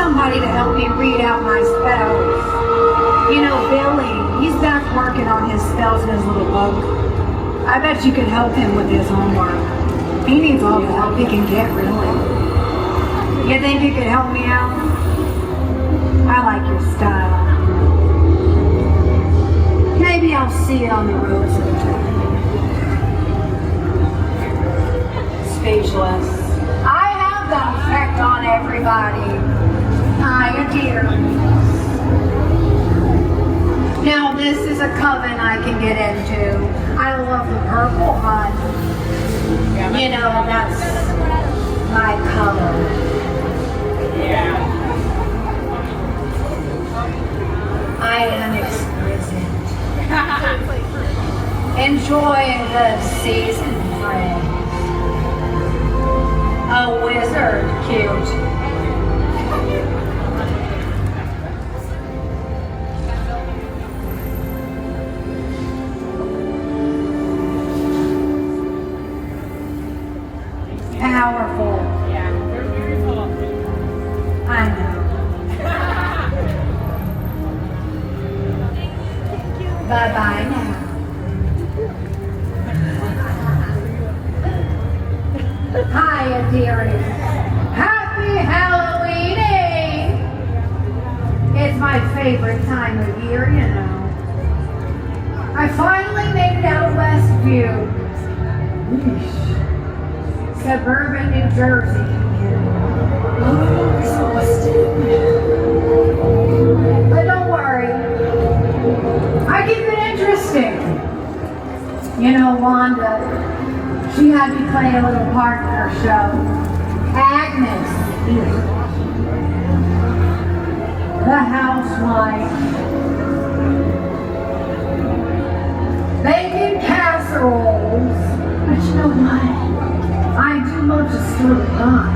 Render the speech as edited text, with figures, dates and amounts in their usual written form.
somebody to help me read out my spells. You know, Billy, he's back working on his spells in his little book. I bet you could help him with his homework. He needs all the help he can get, really. You think you could help me out? I like your style. Maybe I'll see you on the road sometime. Speechless. I have that effect on everybody. Hi, dear. Now this is a coven I can get into. I love the purple one. You know, that's my color. Yeah. I am exquisite. Enjoy the season, friend. A wizard, cute. Powerful. Yeah, they're very powerful. I know. Bye-bye now. Hiya, dearie. Happy Halloween! It's my favorite time of year, you know. I finally made it out of Westview. Yeesh. Suburban New Jersey. Oh, exhausted. But don't worry. I keep it interesting. You know, Wanda, she had me play a little part in her show. Agnes, the housewife, baking casseroles. But you know what? I do love to stir the pot.